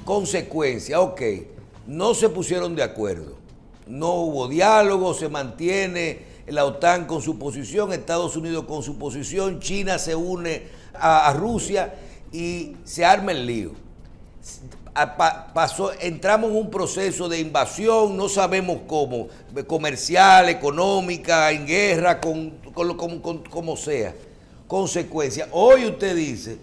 Consecuencia, ok, no se pusieron de acuerdo, no hubo diálogo, se mantiene la OTAN con su posición, Estados Unidos con su posición, China se une a Rusia y se arma el lío. Entramos en un proceso de invasión, no sabemos cómo, comercial, económica, en guerra, como sea. Consecuencia, hoy usted dice,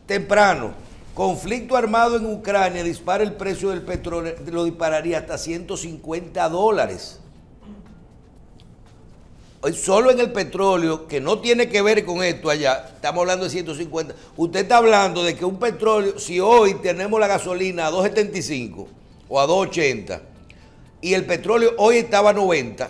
temprano, conflicto armado en Ucrania dispara el precio del petróleo, lo dispararía hasta $150. Solo en el petróleo, que no tiene que ver con esto allá, estamos hablando de 150. Usted está hablando de que un petróleo, si hoy tenemos la gasolina a 2.75 o a 2.80 y el petróleo hoy estaba a 90,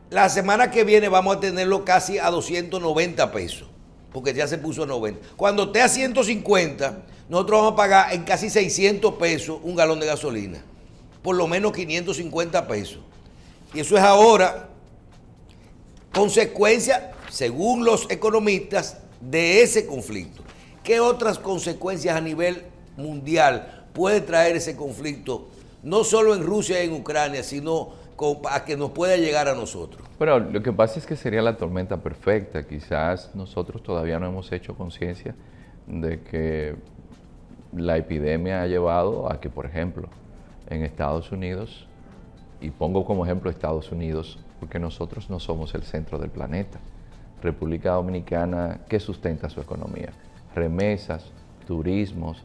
la semana que viene vamos a tenerlo casi a 290 pesos, porque ya se puso a 90. Cuando esté a 150, nosotros vamos a pagar en casi 600 pesos un galón de gasolina, por lo menos 550 pesos. Y eso es ahora consecuencia, según los economistas, de ese conflicto. ¿Qué otras consecuencias a nivel mundial puede traer ese conflicto, no solo en Rusia y en Ucrania, sino a que nos pueda llegar a nosotros? Bueno, lo que pasa es que sería la tormenta perfecta. Quizás nosotros todavía no hemos hecho conciencia de que la epidemia ha llevado a que, por ejemplo, en Estados Unidos, y pongo como ejemplo Estados Unidos, porque nosotros no somos el centro del planeta. República Dominicana, ¿qué sustenta su economía? Remesas, turismo,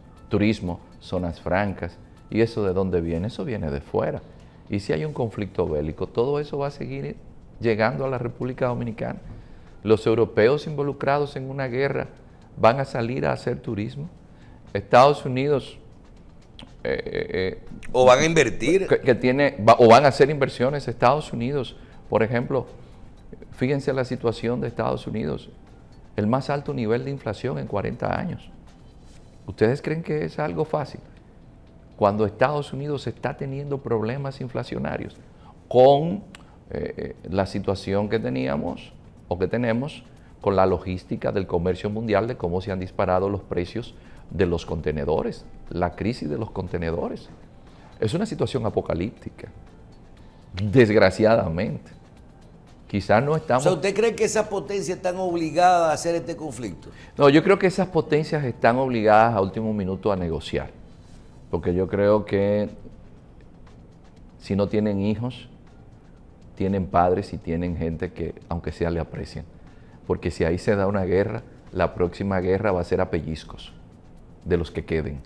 zonas francas. ¿Y eso de dónde viene? Eso viene de fuera. Y si hay un conflicto bélico, todo eso va a seguir llegando a la República Dominicana. Los europeos involucrados en una guerra van a salir a hacer turismo. Estados Unidos... o van a invertir. O van a hacer inversiones. Estados Unidos, por ejemplo, fíjense la situación de Estados Unidos, el más alto nivel de inflación en 40 años. ¿Ustedes creen que es algo fácil? Cuando Estados Unidos está teniendo problemas inflacionarios con la situación que teníamos o que tenemos con la logística del comercio mundial, de cómo se han disparado los precios de los contenedores, la crisis de los contenedores. Es una situación apocalíptica, desgraciadamente. Quizás no estamos... O sea, ¿usted cree que esas potencias están obligadas a hacer este conflicto? No, yo creo que esas potencias están obligadas a último minuto a negociar, porque yo creo que si no tienen hijos, tienen padres y tienen gente que, aunque sea, le aprecian. Porque si ahí se da una guerra, la próxima guerra va a ser a pellizcos de los que queden.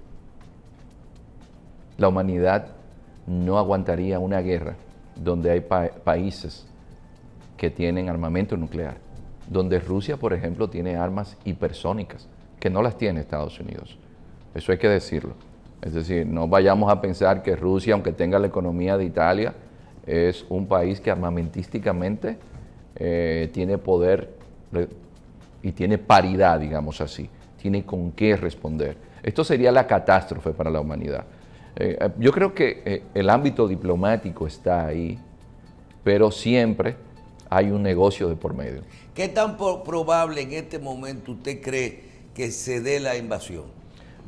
La humanidad no aguantaría una guerra donde hay países que tienen armamento nuclear, donde Rusia, por ejemplo, tiene armas hipersónicas, que no las tiene Estados Unidos. Eso hay que decirlo. Es decir, no vayamos a pensar que Rusia, aunque tenga la economía de Italia, es un país que armamentísticamente tiene poder y tiene paridad, digamos así, tiene con qué responder. Esto sería la catástrofe para la humanidad. Yo creo que el ámbito diplomático está ahí, pero siempre hay un negocio de por medio. ¿Qué tan probable en este momento usted cree que se dé la invasión?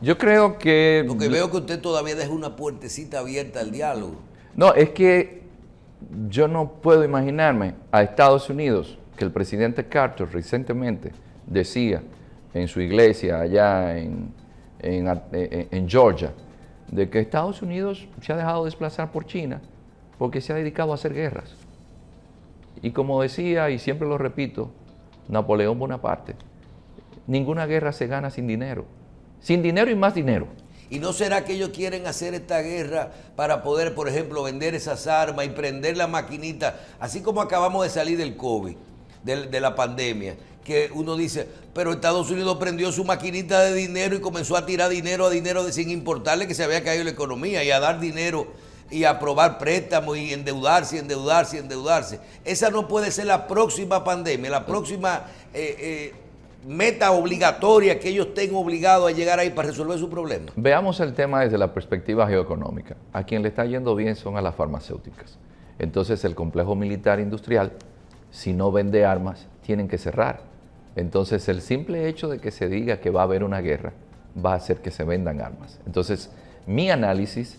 Yo creo que... Porque veo que usted todavía deja una puertecita abierta al diálogo. No, es que yo no puedo imaginarme a Estados Unidos, que el presidente Carter recientemente decía en su iglesia allá en Georgia, de que Estados Unidos se ha dejado desplazar por China porque se ha dedicado a hacer guerras. Y como decía, y siempre lo repito, Napoleón Bonaparte, ninguna guerra se gana sin dinero. Sin dinero y más dinero. ¿Y no será que ellos quieren hacer esta guerra para poder, por ejemplo, vender esas armas y prender la maquinita? Así como acabamos de salir del COVID, de la pandemia, que uno dice, pero Estados Unidos prendió su maquinita de dinero y comenzó a tirar dinero sin importarle que se había caído la economía, y a dar dinero y a aprobar préstamos y endeudarse. Esa no puede ser la próxima pandemia, la próxima meta obligatoria que ellos estén obligados a llegar ahí para resolver su problema. Veamos el tema desde la perspectiva geoeconómica. A quien le está yendo bien son a las farmacéuticas. Entonces el complejo militar industrial, si no vende armas, tienen que cerrar. Entonces, el simple hecho de que se diga que va a haber una guerra va a hacer que se vendan armas. Entonces, mi análisis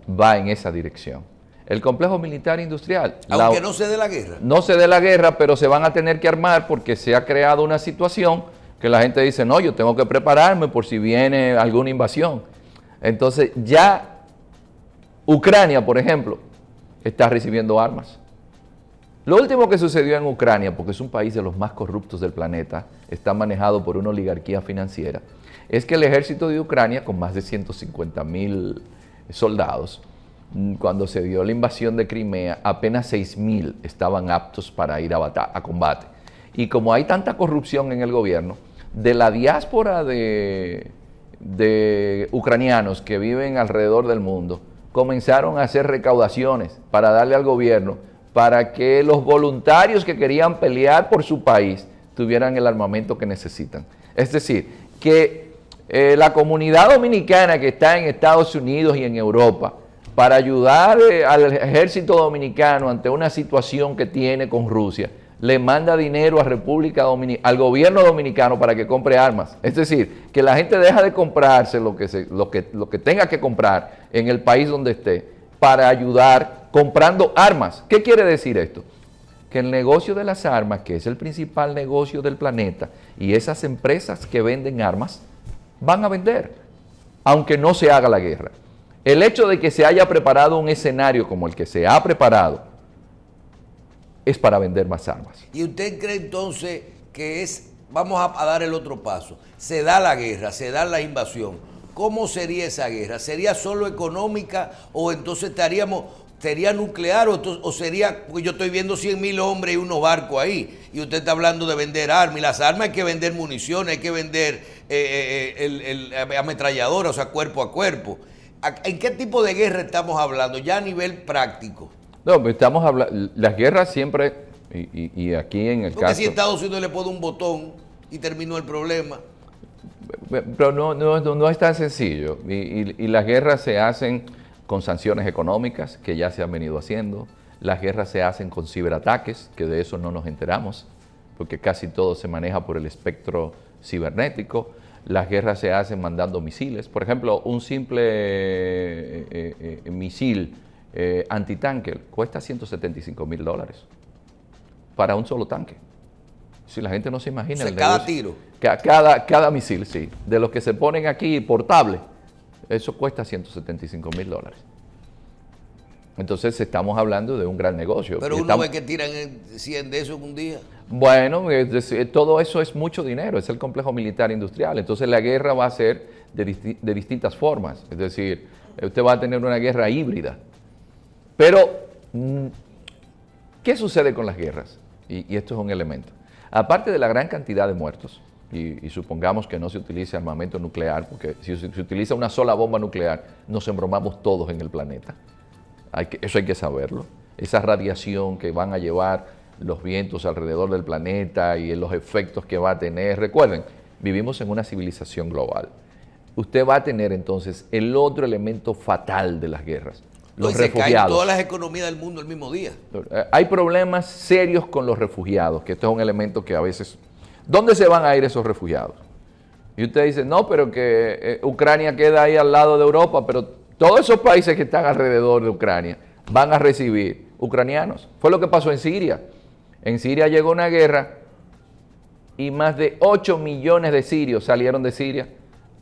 va en esa dirección. El complejo militar industrial. Aunque no se dé la guerra. No se dé la guerra, pero se van a tener que armar porque se ha creado una situación que la gente dice, no, yo tengo que prepararme por si viene alguna invasión. Entonces, ya Ucrania, por ejemplo, está recibiendo armas. Lo último que sucedió en Ucrania, porque es un país de los más corruptos del planeta, está manejado por una oligarquía financiera, es que el ejército de Ucrania, con más de 150,000 soldados, cuando se dio la invasión de Crimea, apenas 6,000 estaban aptos para ir a combate. Y como hay tanta corrupción en el gobierno, de la diáspora de ucranianos que viven alrededor del mundo, comenzaron a hacer recaudaciones para darle al gobierno para que los voluntarios que querían pelear por su país tuvieran el armamento que necesitan. Es decir, que la comunidad dominicana que está en Estados Unidos y en Europa, para ayudar al ejército dominicano ante una situación que tiene con Rusia, le manda dinero a al gobierno dominicano para que compre armas. Es decir, que la gente deja de comprarse lo que tenga que comprar en el país donde esté para ayudar comprando armas. ¿Qué quiere decir esto? Que el negocio de las armas, que es el principal negocio del planeta, y esas empresas que venden armas, van a vender, aunque no se haga la guerra. El hecho de que se haya preparado un escenario como el que se ha preparado es para vender más armas. ¿Y usted cree entonces que vamos a dar el otro paso, se da la guerra, se da la invasión? ¿Cómo sería esa guerra? ¿Sería solo económica o entonces sería nuclear o sería, porque yo estoy viendo 100,000 hombres y unos barcos ahí, y usted está hablando de vender armas, y las armas hay que vender municiones, hay que vender ametralladoras, o sea, cuerpo a cuerpo. ¿En qué tipo de guerra estamos hablando ya a nivel práctico? No, pues estamos hablando, las guerras siempre, y aquí en el Porque caso... si Estados Unidos le pone un botón y terminó el problema. Pero no es tan sencillo, y las guerras se hacen con sanciones económicas, que ya se han venido haciendo, las guerras se hacen con ciberataques, que de eso no nos enteramos, porque casi todo se maneja por el espectro cibernético. Las guerras se hacen mandando misiles. Por ejemplo, un simple misil antitanque cuesta $175,000 para un solo tanque. Si la gente no se imagina... O sea, cada tiro. Cada misil, sí. De los que se ponen aquí portable, eso cuesta $175,000. Entonces estamos hablando de un gran negocio. Pero uno ve que tiran 100 de esos en un día. Bueno, todo eso es mucho dinero, es el complejo militar industrial. Entonces la guerra va a ser de distintas formas. Es decir, usted va a tener una guerra híbrida. Pero, ¿qué sucede con las guerras? Y esto es un elemento. Aparte de la gran cantidad de muertos, y supongamos que no se utilice armamento nuclear, porque si se utiliza una sola bomba nuclear, nos embromamos todos en el planeta. Eso hay que saberlo. Esa radiación que van a llevar los vientos alrededor del planeta y los efectos que va a tener. Recuerden, vivimos en una civilización global. Usted va a tener entonces el otro elemento fatal de las guerras. Los refugiados. Se caen todas las economías del mundo el mismo día. Hay problemas serios con los refugiados, que esto es un elemento que a veces... ¿Dónde se van a ir esos refugiados? Y usted dice, no, pero que Ucrania queda ahí al lado de Europa, pero todos esos países que están alrededor de Ucrania van a recibir ucranianos. Fue lo que pasó en Siria. En Siria llegó una guerra y más de 8 millones de sirios salieron de Siria.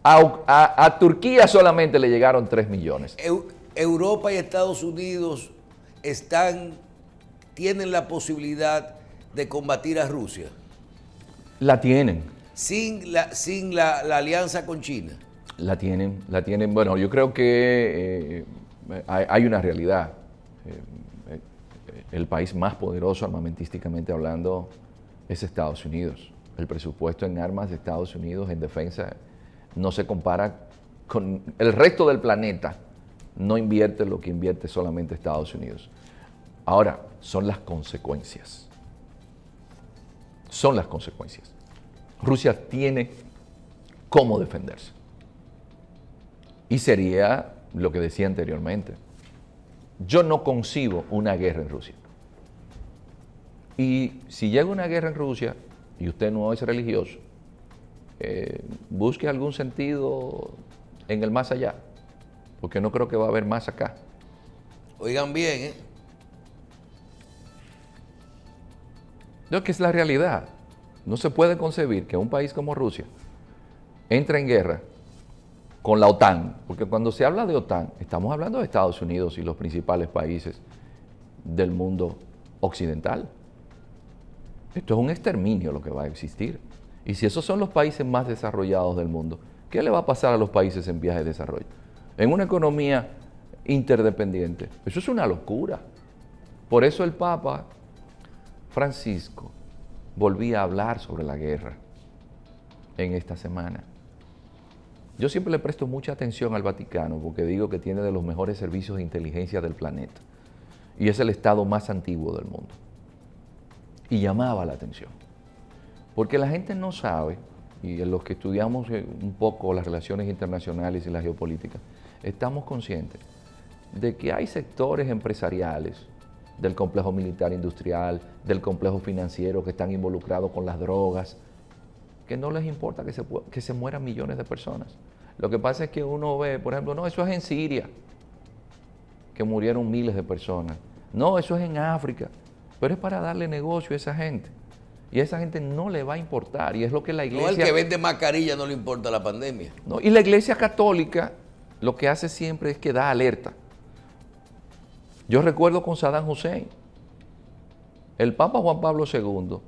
A Turquía solamente le llegaron 3 millones. Europa y Estados Unidos tienen la posibilidad de combatir a Rusia. La tienen. Sin la alianza con China. La tienen. Bueno, yo creo que hay una realidad. El país más poderoso armamentísticamente hablando es Estados Unidos. El presupuesto en armas de Estados Unidos en defensa no se compara con el resto del planeta. No invierte lo que invierte solamente Estados Unidos. Ahora, son las consecuencias. Son las consecuencias. Rusia tiene cómo defenderse. Y sería lo que decía anteriormente. Yo no concibo una guerra en Rusia. Y si llega una guerra en Rusia, y usted no es religioso, busque algún sentido en el más allá, porque no creo que va a haber más acá. Oigan bien, ¿eh? No, que es la realidad. No se puede concebir que un país como Rusia entre en guerra con la OTAN, porque cuando se habla de OTAN, estamos hablando de Estados Unidos y los principales países del mundo occidental. Esto es un exterminio lo que va a existir. Y si esos son los países más desarrollados del mundo, ¿qué le va a pasar a los países en vías de desarrollo? En una economía interdependiente. Eso es una locura. Por eso el Papa Francisco volvía a hablar sobre la guerra en esta semana. Yo siempre le presto mucha atención al Vaticano porque digo que tiene de los mejores servicios de inteligencia del planeta y es el estado más antiguo del mundo. Y llamaba la atención. Porque la gente no sabe, y en los que estudiamos un poco las relaciones internacionales y la geopolítica, estamos conscientes de que hay sectores empresariales del complejo militar industrial, del complejo financiero que están involucrados con las drogas, que no les importa que se mueran millones de personas. Lo que pasa es que uno ve, por ejemplo, no, eso es en Siria, que murieron miles de personas. No, eso es en África, pero es para darle negocio a esa gente. Y a esa gente no le va a importar, y es lo que la iglesia... No, el que vende mascarilla no le importa la pandemia. No, y la iglesia católica lo que hace siempre es que da alerta. Yo recuerdo con Saddam Hussein, el Papa Juan Pablo II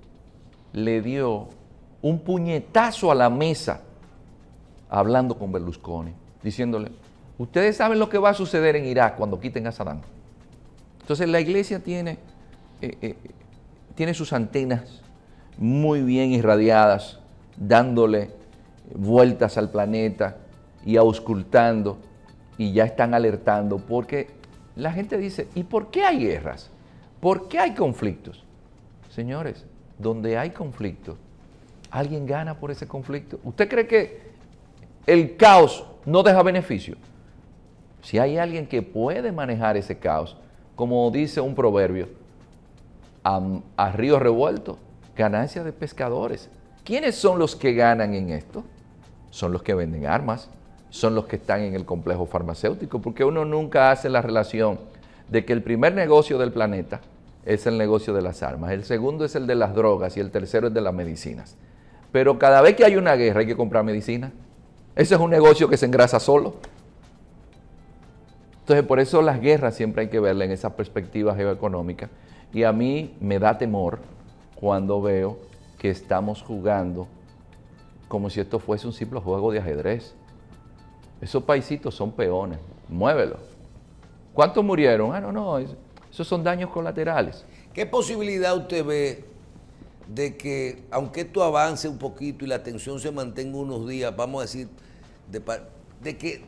le dio un puñetazo a la mesa hablando con Berlusconi, diciéndole, ustedes saben lo que va a suceder en Irak cuando quiten a Saddam. Entonces la iglesia tiene sus antenas muy bien irradiadas, dándole vueltas al planeta y auscultando, y ya están alertando, porque la gente dice, ¿y por qué hay guerras? ¿Por qué hay conflictos? Señores, donde hay conflictos, ¿alguien gana por ese conflicto? ¿Usted cree que el caos no deja beneficio? Si hay alguien que puede manejar ese caos, como dice un proverbio, a río revuelto, ganancia de pescadores. ¿Quiénes son los que ganan en esto? Son los que venden armas, son los que están en el complejo farmacéutico, porque uno nunca hace la relación de que el primer negocio del planeta es el negocio de las armas, el segundo es el de las drogas y el tercero es de las medicinas. Pero cada vez que hay una guerra hay que comprar medicina. Ese es un negocio que se engrasa solo. Entonces, por eso las guerras siempre hay que verlas en esa perspectiva geoeconómica. Y a mí me da temor cuando veo que estamos jugando como si esto fuese un simple juego de ajedrez. Esos paisitos son peones, muévelo. ¿Cuántos murieron? No, esos son daños colaterales. ¿Qué posibilidad usted ve de que, aunque esto avance un poquito y la tensión se mantenga unos días, vamos a decir, de que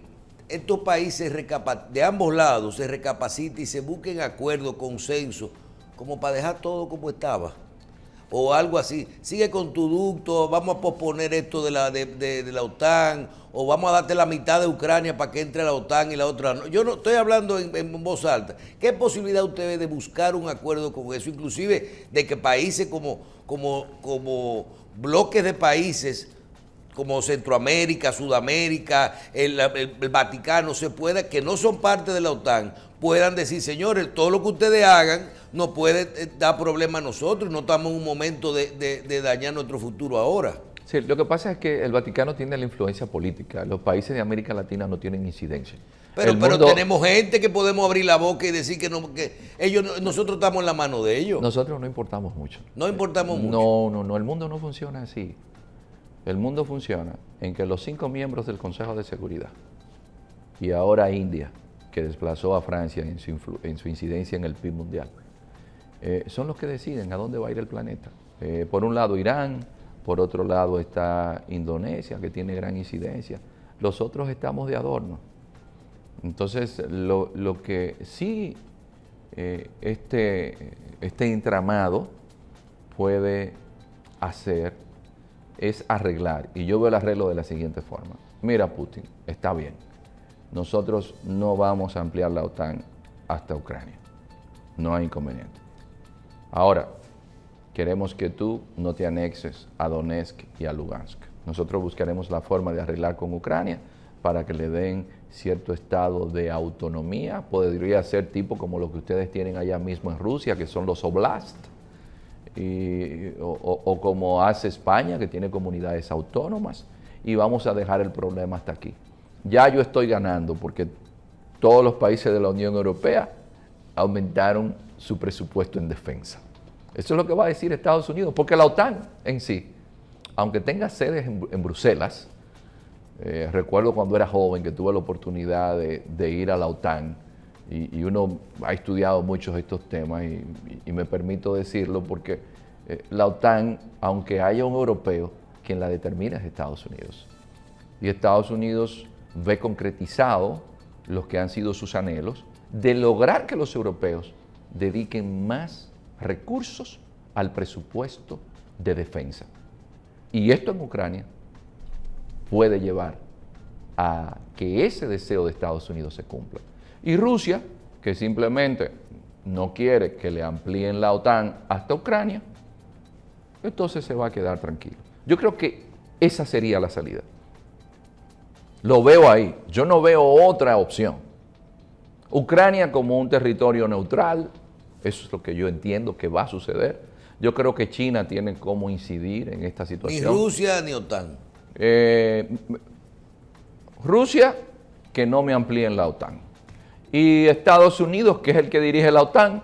estos países de ambos lados se recapaciten y se busquen acuerdos, consenso, como para dejar todo como estaba? O algo así, sigue con tu ducto, vamos a posponer esto de la OTAN, o vamos a darte la mitad de Ucrania para que entre la OTAN y la otra no. Yo no estoy hablando en voz alta. ¿Qué posibilidad usted ve de buscar un acuerdo con eso? Inclusive de que países como bloques de países, como Centroamérica, Sudamérica, el Vaticano, que no son parte de la OTAN, puedan decir, señores, todo lo que ustedes hagan nos puede dar problema a nosotros, no estamos en un momento de dañar nuestro futuro ahora. Sí, lo que pasa es que el Vaticano tiene la influencia política, los países de América Latina no tienen incidencia. Pero tenemos gente que podemos abrir la boca y decir que nosotros estamos en la mano de ellos. Nosotros no importamos mucho. No importamos mucho. No, el mundo no funciona así. El mundo funciona en que los 5 miembros del Consejo de Seguridad y ahora India, que desplazó a Francia en su incidencia en el PIB mundial, son los que deciden a dónde va a ir el planeta. Por un lado Irán, por otro lado está Indonesia, que tiene gran incidencia. Los otros estamos de adorno. Entonces, lo que sí este entramado puede hacer es arreglar. Y yo veo el arreglo de la siguiente forma. Mira, Putin, está bien. Nosotros no vamos a ampliar la OTAN hasta Ucrania. No hay inconveniente. Ahora, queremos que tú no te anexes a Donetsk y a Lugansk. Nosotros buscaremos la forma de arreglar con Ucrania para que le den cierto estado de autonomía. Podría ser tipo como lo que ustedes tienen allá mismo en Rusia, que son los oblast, o como hace España, que tiene comunidades autónomas, y vamos a dejar el problema hasta aquí. Ya yo estoy ganando porque todos los países de la Unión Europea aumentaron su presupuesto en defensa. Eso es lo que va a decir Estados Unidos, porque la OTAN en sí, aunque tenga sedes en Bruselas, recuerdo cuando era joven que tuve la oportunidad de ir a la OTAN, y uno ha estudiado muchos de estos temas, y me permito decirlo porque la OTAN, aunque haya un europeo, quien la determina es Estados Unidos. Y Estados Unidos ve concretizado los que han sido sus anhelos de lograr que los europeos dediquen más recursos al presupuesto de defensa. Y esto en Ucrania puede llevar a que ese deseo de Estados Unidos se cumpla. Y Rusia, que simplemente no quiere que le amplíen la OTAN hasta Ucrania, entonces se va a quedar tranquilo. Yo creo que esa sería la salida. Lo veo ahí. Yo no veo otra opción. Ucrania como un territorio neutral, eso es lo que yo entiendo que va a suceder. Yo creo que China tiene cómo incidir en esta situación. Ni Rusia ni OTAN. Rusia, que no me amplíen la OTAN. Y Estados Unidos, que es el que dirige la OTAN,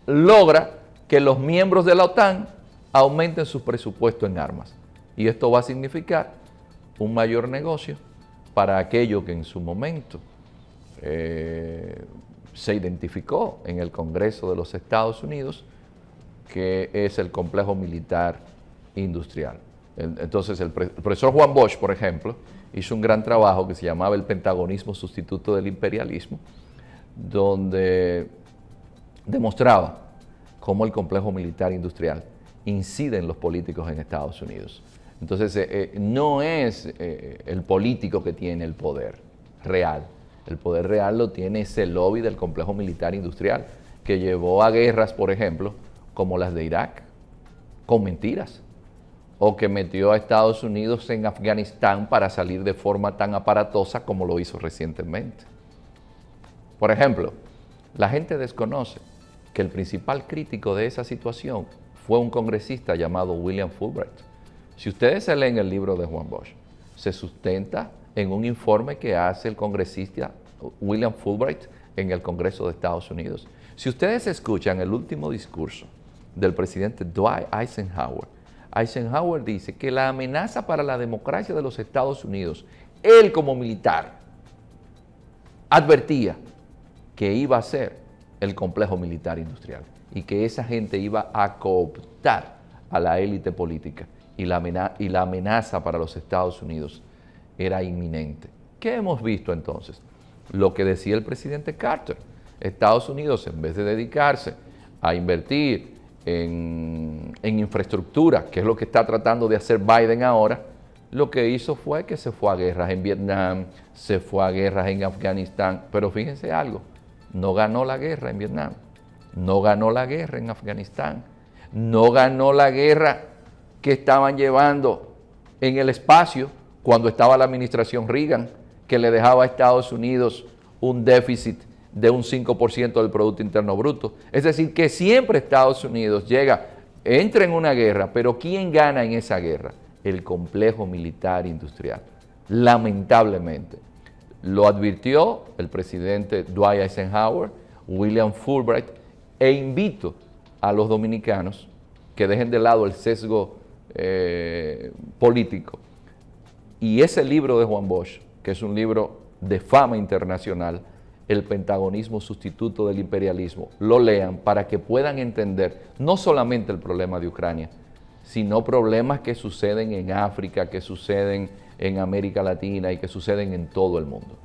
logra que los miembros de la OTAN aumenten su presupuesto en armas. Y esto va a significar un mayor negocio para aquello que en su momento se identificó en el Congreso de los Estados Unidos, que es el complejo militar industrial. Entonces, el profesor Juan Bosch, por ejemplo, hizo un gran trabajo que se llamaba El Pentagonismo Sustituto del Imperialismo, donde demostraba cómo el complejo militar industrial incide en los políticos en Estados Unidos. Entonces, no es el político que tiene el poder real. El poder real lo tiene ese lobby del complejo militar industrial, que llevó a guerras, por ejemplo, como las de Irak, con mentiras, o que metió a Estados Unidos en Afganistán para salir de forma tan aparatosa como lo hizo recientemente. Por ejemplo, la gente desconoce que el principal crítico de esa situación fue un congresista llamado William Fulbright. Si ustedes se leen el libro de Juan Bosch, se sustenta en un informe que hace el congresista William Fulbright en el Congreso de Estados Unidos. Si ustedes escuchan el último discurso del presidente Dwight Eisenhower, Eisenhower dice que la amenaza para la democracia de los Estados Unidos, él como militar, advertía que iba a ser el complejo militar industrial y que esa gente iba a cooptar a la élite política, y la amenaza para los Estados Unidos era inminente. ¿Qué hemos visto entonces? Lo que decía el presidente Carter. Estados Unidos, en vez de dedicarse a invertir en infraestructura, que es lo que está tratando de hacer Biden ahora, lo que hizo fue que se fue a guerras en Vietnam, se fue a guerras en Afganistán. Pero fíjense algo, no ganó la guerra en Vietnam, no ganó la guerra en Afganistán, no ganó la guerra que estaban llevando en el espacio cuando estaba la administración Reagan, que le dejaba a Estados Unidos un déficit de un 5% del Producto Interno Bruto. Es decir, que siempre Estados Unidos entra en una guerra, pero ¿quién gana en esa guerra? El complejo militar industrial. Lamentablemente. Lo advirtió el presidente Dwight Eisenhower, William Fulbright, e invito a los dominicanos que dejen de lado el sesgo político. Y ese libro de Juan Bosch, que es un libro de fama internacional, El Pentagonismo Sustituto del Imperialismo, lo lean para que puedan entender no solamente el problema de Ucrania, sino problemas que suceden en África, que suceden en América Latina y que suceden en todo el mundo.